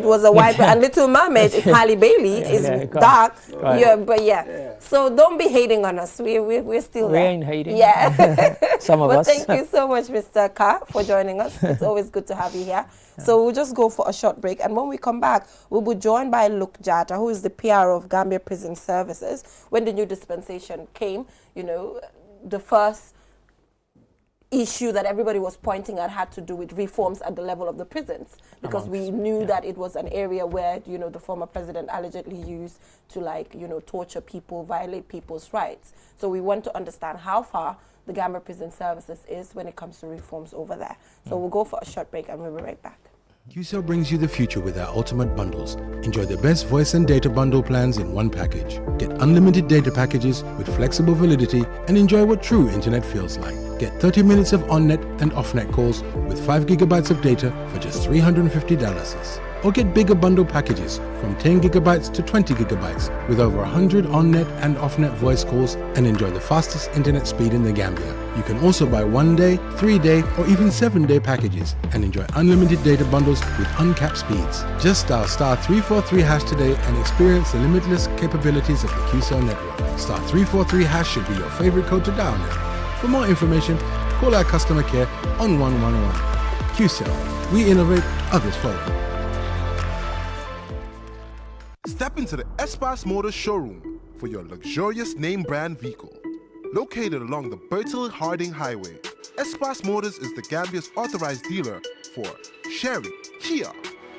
was a white, and Little Mermaid is Halle Bailey, is dark. Right. So don't be hating on us. We're still there. We ain't hating. Yeah. Some of us. Thank you so much, Mr. Carr, for joining us. It's always good to have you here. So we'll just go for a short break, and when we come back, we'll be joined by Luke Jata, who is the PR of Gambia Prison Services. When the new dispensation came, you know, the first issue that everybody was pointing at had to do with reforms at the level of the prisons, because we knew that it was an area where, you know, the former president allegedly used to, like, you know, torture people, violate people's rights. So we want to understand how far the Gambia Prison Services is when it comes to reforms over there. So we'll go for a short break and we'll be right back. Qcell brings you the future with our ultimate bundles. Enjoy the best voice and data bundle plans in one package. Get unlimited data packages with flexible validity and enjoy what true internet feels like. Get 30 minutes of on-net and off-net calls with 5 gigabytes of data for just $350. Or get bigger bundle packages from 10 gigabytes to 20 gigabytes with over 100 on-net and off-net voice calls and enjoy the fastest internet speed in the Gambia. You can also buy 1-day, 3-day or even 7-day packages and enjoy unlimited data bundles with uncapped speeds. Just dial *343# today and experience the limitless capabilities of the Qcell network. *343# should be your favorite code to dial now. For more information, call our customer care on 111. Qcell. We innovate, others follow. Step into the Espas Motors showroom for your luxurious name brand vehicle. Located along the Bertil Harding Highway, Espas Motors is the Gambia's authorized dealer for Chery, Kia,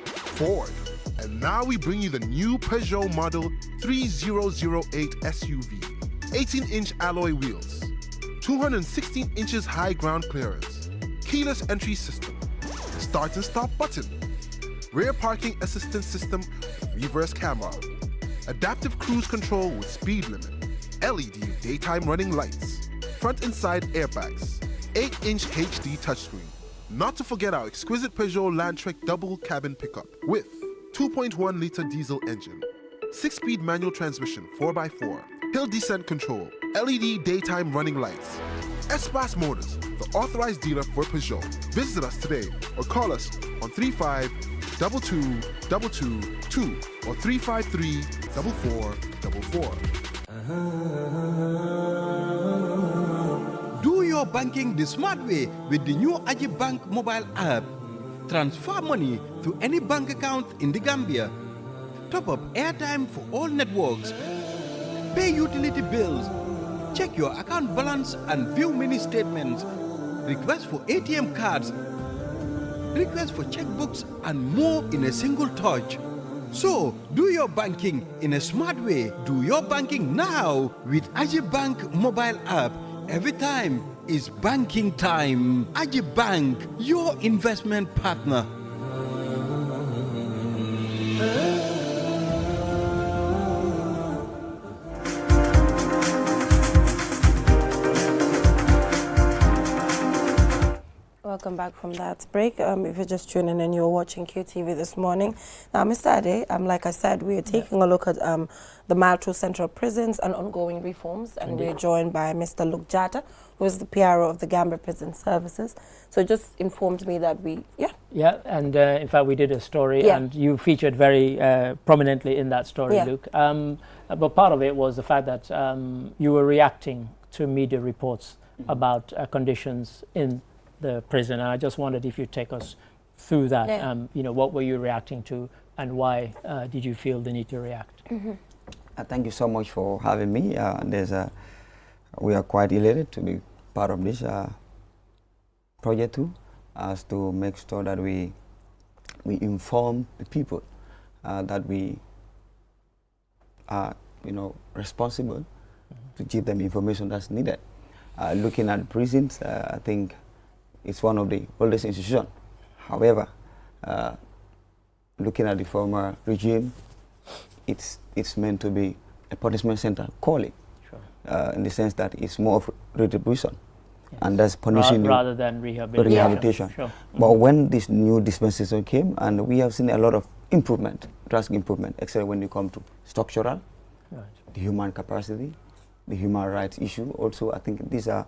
Ford, and now we bring you the new Peugeot Model 3008 SUV. 18-inch alloy wheels, 216 inches high ground clearance, keyless entry system, start and stop button, rear parking assistance system, reverse camera, adaptive cruise control with speed limit, LED daytime running lights, front and side airbags, 8-inch HD touchscreen. Not to forget our exquisite Peugeot Landtrek double cabin pickup with 2.1-liter diesel engine, 6-speed manual transmission 4x4, hill descent control, LED daytime running lights. Espas Motors, the authorized dealer for Peugeot. Visit us today or call us on 35-2222 or 353-4444. Do your banking the smart way with the new Ajibank mobile app. Transfer money to any bank account in the Gambia. Top up airtime for all networks. Pay utility bills. Check your account balance and view mini statements. Request for ATM cards. Request for checkbooks and more in a single touch. So, do your banking in a smart way. Do your banking now with Ajibank mobile app. Every time is banking time. Ajibank, your investment partner. Welcome back from that break. If you're just tuning in, you're watching QTV this morning. Now, Mr. Ade, like I said, we're taking a look at the Malto Central Prisons and ongoing reforms, and we're joined by Mr. Luke Jata, who is the PRO of the Gambia Prison Services. So it just informed me that Yeah, and in fact, we did a story, and you featured very prominently in that story, Luke. But part of it was the fact that you were reacting to media reports about conditions in the prison, and I just wondered if you'd take us through that. You know, what were you reacting to, and why did you feel the need to react? Thank you so much for having me. We are quite elated to be part of this project too, as to make sure that we inform the people that we are, responsible to give them information that's needed. Looking at prisons, I think it's one of the oldest institutions. However, looking at the former regime, it's meant to be a punishment center, calling, in the sense that it's more of retribution, and that's punishing rather than rehabilitation. But when this new dispensation came, and we have seen a lot of improvement drastic improvement, except when you come to structural, the human capacity, the human rights issue. Also, I think these are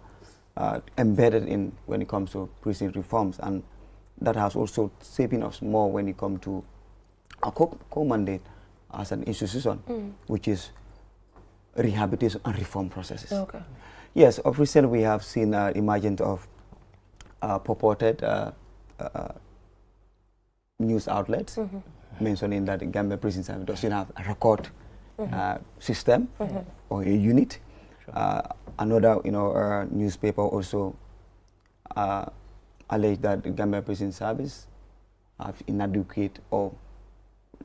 embedded in when it comes to prison reforms, and that has also shaping us more when it comes to a core mandate as an institution, which is rehabilitation and reform processes. Okay. Yes, of recent we have seen emergence of purported news outlets mentioning that the Gambia Prison Service doesn't have a record system or a unit. Another, newspaper also alleged that the Gambia Prison Service have inadequate or,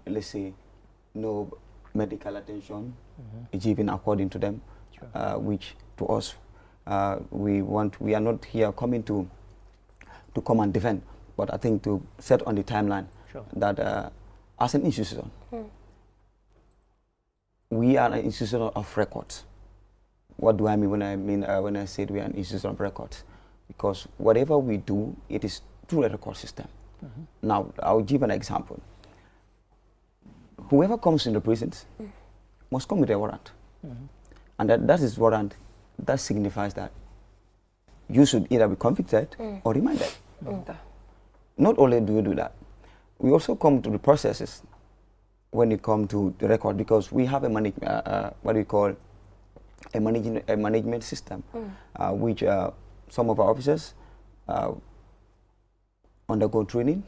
let's say, no medical attention given according to them, which to us we are not here coming to come and defend, but I think to set on the timeline that as an institution, we are an institution of records. What do I mean when I say we are an institution of records? Because whatever we do, it is through a record system. Now, I'll give an example. Whoever comes in the prisons must come with a warrant. And that is warrant that signifies that you should either be convicted or remanded. Not only do we do that, we also come to the processes when you come to the record, because we have a what we call a management system, which some of our officers undergo training,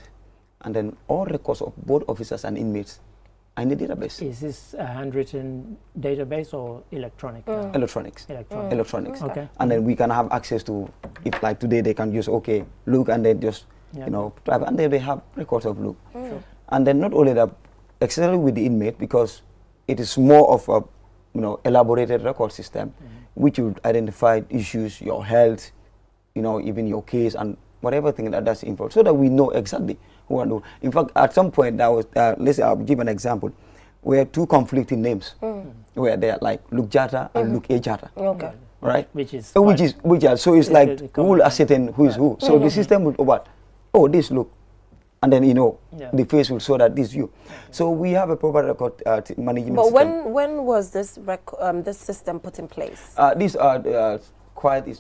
and then all records of both officers and inmates are in the database. Is this a handwritten database or electronic? Electronics. Electronics. Okay. And then we can have access to it. Like today, they can just look, and then just and then they have records of look. And then not only that, especially with the inmate, because it is more of a elaborated record system, which would identify issues, your health, even your case and whatever thing that's involved, so that we know exactly who are doing. In fact, at some point, that was let's say I'll give an example, where two conflicting names, where they are like Luke Jata and Luke A Jata. Okay. Right. Which is so it's like who will ascertain who is who. So the system will what? Oh, this look. And then the face will show that this is you. So we have a proper record management system. But when was this this system put in place? These quite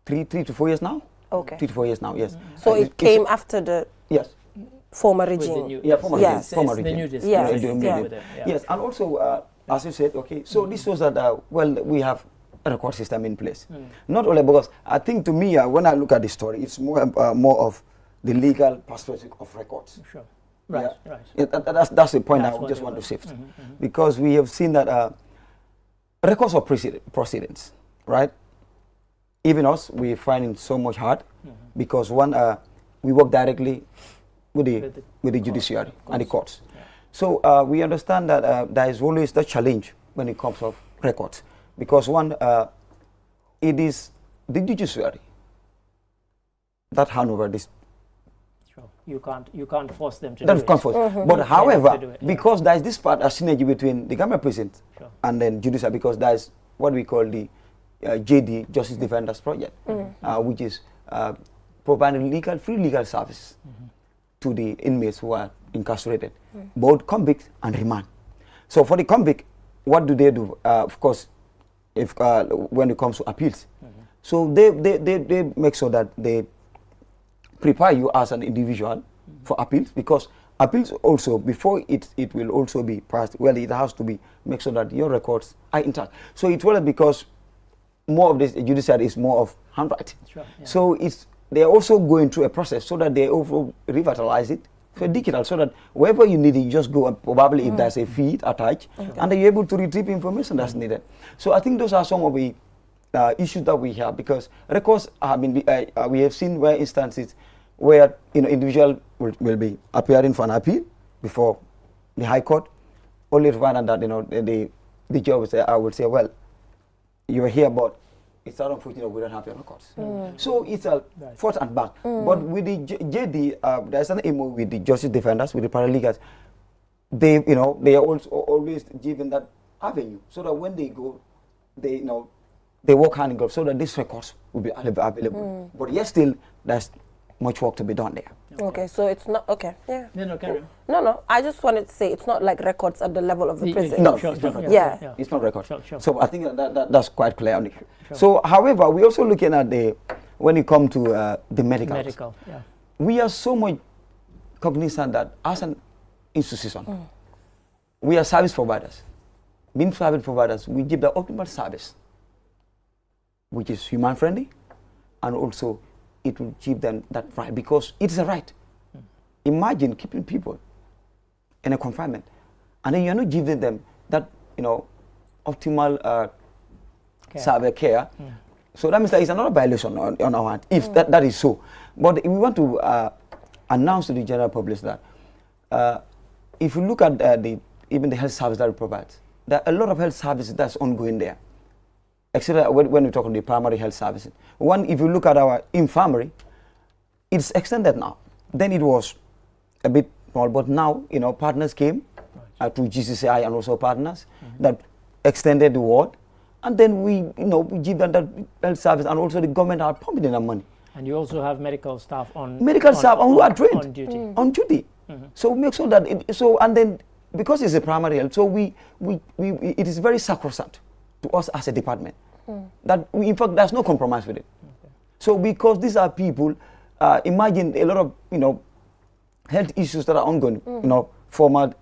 3 to 4 years now. Okay. 3 to 4 years now. Yes. So it came after the former regime. Former regime. Yes. And also, as you said, so this shows that we have a record system in place. Not only because I think to me when I look at the story, it's more of the legal perspective of records. Sure. Right. That's the point I just want to shift. Because we have seen that records of proceedings, right? Even us, we find it so much hard because one, we work directly with the judiciary and the courts. So we understand that there is always the challenge when it comes to records, because one, it is the judiciary that hand over this. You can't force them to do it. But however, because there is this part of synergy between the Gambia Prison and then judiciary, because there is what we call the JD, Justice Defenders Project, which is providing free legal services to the inmates who are incarcerated, both convict and remand. So for the convict, what do they do? Of course, if when it comes to appeals, so they make sure that they prepare you as an individual for appeals, because appeals also, before it will also be passed, it has to be make sure that your records are intact. So it's well because more of this judiciary is more of handwriting. So they are also going through a process so that they also revitalize it for digital, so that wherever you need it, you just go and probably if there's a feed attached, and then you're able to retrieve information that's needed. So I think those are some of the issues that we have, because records have been, we have seen where instances where individual will be appearing for an appeal before the High Court, only to find out that the judge would say, I would say, well, you were here, but it's not unfortunate we don't have your records. So it's a forth and back. But with the JD, there's an MO with the justice defenders, with the paralegals. They are also always given that avenue, so that when they go, they work hand in glove, so that these records will be available. But yet still, there's much work to be done there. Okay, so it's not, okay, yeah. No, carry on. No, I just wanted to say it's not like records at the level of the prison. No, it's not records. Sure. So I think that's quite clear on it. Sure. So, however, we're also looking at when it comes to the medical, we are so much cognizant that as an institution, we are service providers. Being service providers, we give the optimal service, which is human friendly, and also it will give them that right, because it's a right. Imagine keeping people in a confinement, and then you're not giving them that, optimal care. So that means that it's another violation on our hand, if that is so. But we want to announce to the general public that if you look at even the health service that we provide, there are a lot of health services that's ongoing there. Except when we talk on the primary health services. One, if you look at our infirmary, it's extended now. Then it was a bit small, but now, partners came to GCCI and also partners that extended the ward. And then we give them that health service, and also the government are pumping in our money. And you also have medical staff staff who are trained on duty. So make sure that and then because it's a primary health, so it is very sacrosanct to us as a department that in fact there's no compromise with it. So because these are people, imagine a lot of health issues that are ongoing. Former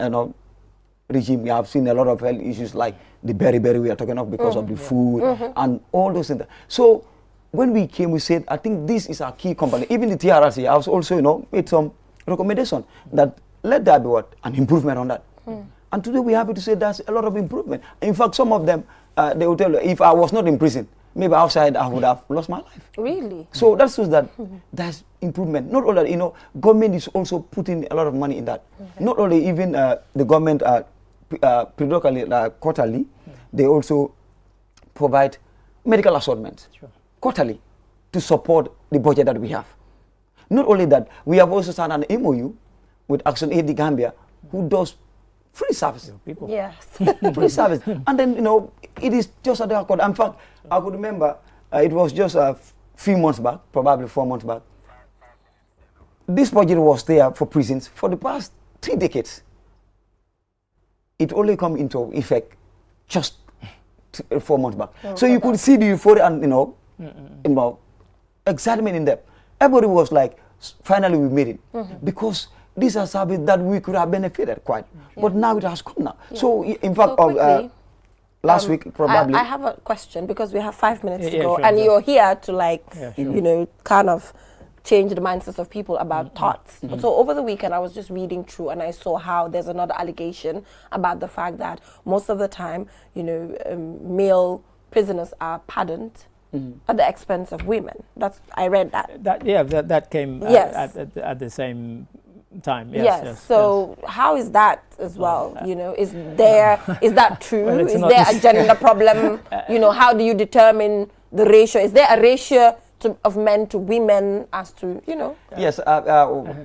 regime, we have seen a lot of health issues like the beriberi we are talking of because of the food and all those things. So when we came, we said, I think this is our key component. Even the TRRC, I was also, made some recommendation that let there be an improvement on that. And today we're happy to say there's a lot of improvement. In fact, some of them, they will tell you, if I was not in prison, maybe outside I would have lost my life. Really? So that shows that there's improvement. Not only that, government is also putting a lot of money in that. Not only even the government, periodically, quarterly, they also provide medical assortments quarterly to support the budget that we have. Not only that, we have also signed an MOU with Action Aid Gambia, who does free service. Yes. Free service. And then, it is just at the accord. In fact, I could remember, it was just a few months back, probably 4 months back. This budget was there for prisons for the past 3 decades. It only come into effect just 4 months back. So you could see the euphoria and, excitement in them. Everybody was like, finally we made it. Because these are services that we could have benefited quite. But now it has come now. So in fact, last week probably. I have a question because we have 5 minutes to go, and you're here to kind of change the mindsets of people about thoughts. So over the weekend, I was just reading through and I saw how there's another allegation about the fact that most of the time, male prisoners are pardoned at the expense of women. I read that. That came at the same time. Yes. So how is that as well? Is that true? Well, is there a gender problem? How do you determine the ratio? Is there a ratio of men to women as to, Yes,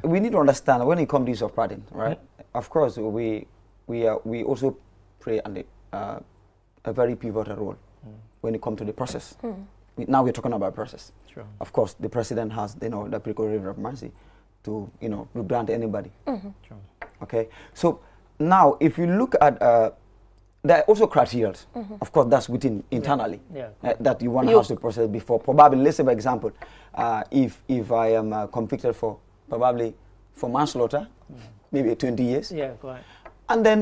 we need to understand when it comes to use of pardon, right? Of course, we also play a very pivotal role when it comes to the process. Now we're talking about process. Sure. Of course, the president has, the prerogative of mercy to, to grant anybody. Sure. Okay. So now, if you look at, there are also criteria. Of course, that's within internally that you want to have the process before. Probably, let's say, for example, if I am convicted for manslaughter, maybe 20 years. Yeah, quite. And then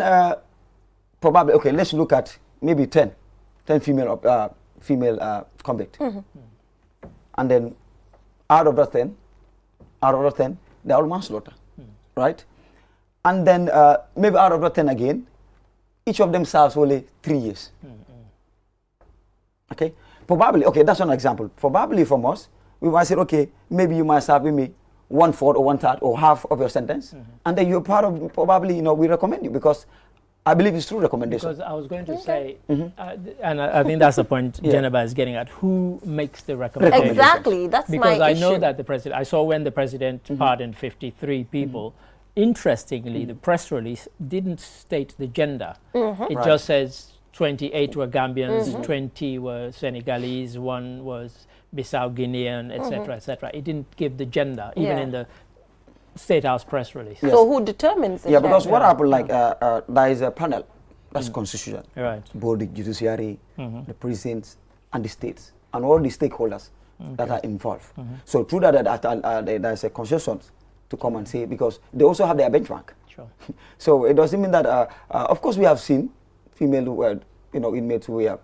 probably, okay, let's look at maybe 10 female convict. And then out of the 10, they're all manslaughter, right? And then maybe out of the 10 again, each of them serves only 3 years. Okay? Probably, okay, that's one example. Probably from us, we might say, okay, maybe you might serve with me 1/4 or 1/3 or half of your sentence. And then you're part of, probably, we recommend you because I believe it's true recommendation. Because I was going to say, and I think that's the point Geneva is getting at, who makes the recommendation? Exactly, that's because my issue. Know that the president, I saw when the president pardoned 53 people, interestingly, the press release didn't state the gender. It just says 28 were Gambians, 20 were Senegalese, 1 was Bissau Guinean, etc., etc. It didn't give the gender, even in the State House press release. Yes. So who determines it? Yeah, because what happened, like, there is a panel, that's constitution, right? Both the judiciary, the presidents, and the states, and all the stakeholders that are involved. So through that, there's a consensus to come and say, because they also have their benchmark. Sure. So it doesn't mean that, of course, we have seen female who were, inmates who were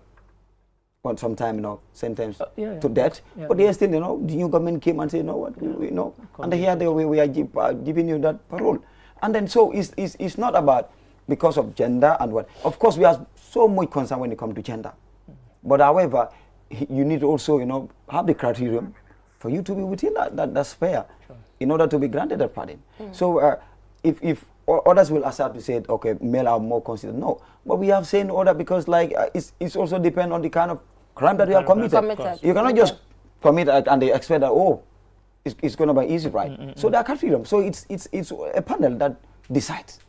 sometime, sentenced to death. But they still, the new government came and said, and here we are giving you that parole. And then so it's not about because of gender and what. Of course, we have so much concern when it comes to gender. But however, you need to also, have the criterion for you to be within that sphere in order to be granted a pardon. So if others will assert to say, okay, male are more considered. No, but we have seen other because it's also depend on the kind of crime that you have committed. You cannot just commit and they expect that it's going to be easy, right? So there are criteria. So it's a panel that decides.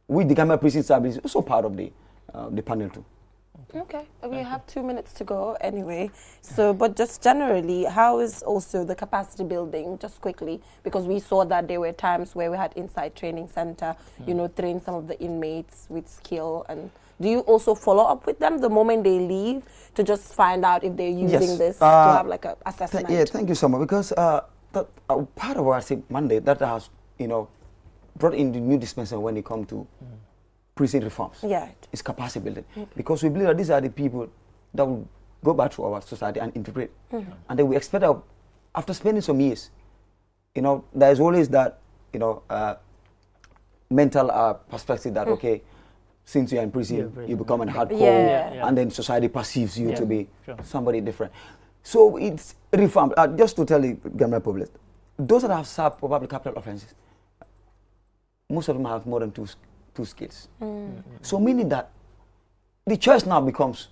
With the Gambia Prison Service is also part of the panel too. Okay, we have 2 minutes to go anyway. So, but just generally, how is also the capacity building, just quickly, because we saw that there were times where we had inside training center, train some of the inmates with skill. And do you also follow up with them the moment they leave to just find out if they're using this to have like a assessment? Yeah, thank you so much, because part of our mandate that has, brought in the new dispensation when it comes to prison reforms. Yeah. It's capacity building. Because we believe that these are the people that will go back to our society and integrate. And then we expect that after spending some years, there's always that, mental perspective that, okay, since you're in prison, you become a hardcore, and then society perceives you to be somebody different. So it's reform. Just to tell the Gambia public, those that have served probably capital offenses, most of them have more than two skills. So meaning that the choice now becomes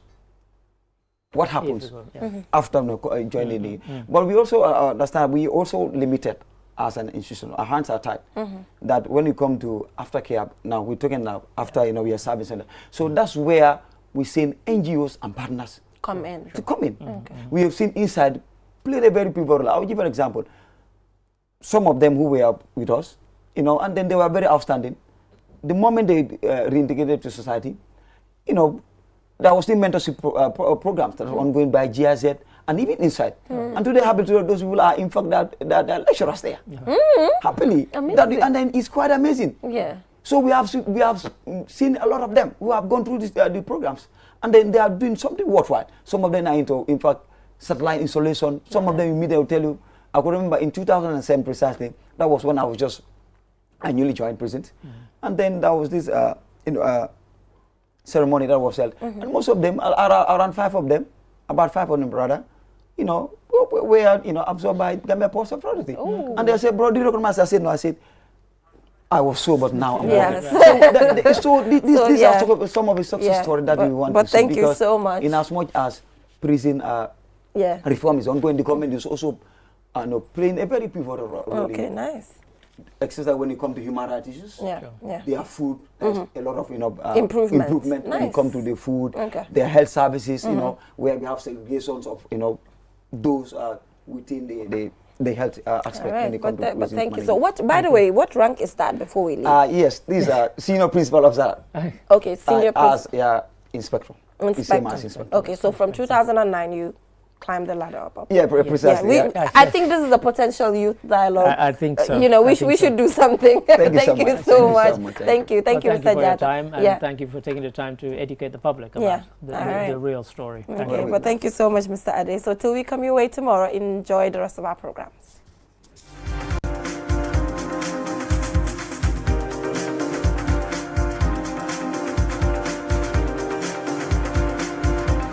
what happens after joining the. But we also understand we also limited as an institution. Our hands are tied. That when you come to aftercare, now we're talking now after we are service center. So that's where we've seen NGOs and partners come in. We have seen inside play a very pivotal role. I'll give an example. Some of them who were with us, and then they were very outstanding. The moment they reintegrated to society, there was still mentorship programs that were ongoing by GIZ and even inside. And today, those people are in fact that lecturers there, happily. And then it's quite amazing. Yeah. So we have seen a lot of them who have gone through the programs, and then they are doing something worthwhile. Some of them are into, in fact, satellite installation. Some of them immediately will tell you. I could remember in 2007 precisely. That was when I newly joined prison. And then there was this ceremony that was held. And most of them, around 5 of them, about 5 of them, brother, were absorbed by Gambia Post Authority. And they said, bro, do you recognize? I said, no. I said, I was sober, now I'm yes. So these are some of the success stories that we want to see. But thank you so much. In as much as prison reform is ongoing, the government is also playing a very pivotal role. Okay, nice. Especially when it comes to human rights issues, their food, there's a lot of improvement when it comes to the food, their health services, where we have segregations of those within the health aspect when it comes to but thank you. So by the way, what rank is that before we leave? Yes, these are senior principal officer. Okay, senior principal. Inspector. Inspector. Okay, so from 2009 you climb the ladder up. Yeah, precisely. I think this is a potential youth dialogue. I think so. We should do something. Thank you so much. Thank you, Mr. Jata. For your time, and thank you for taking the time to educate the public about the real story. Okay, but thank you so much, Mr. Ade. So till we come your way tomorrow, enjoy the rest of our programs.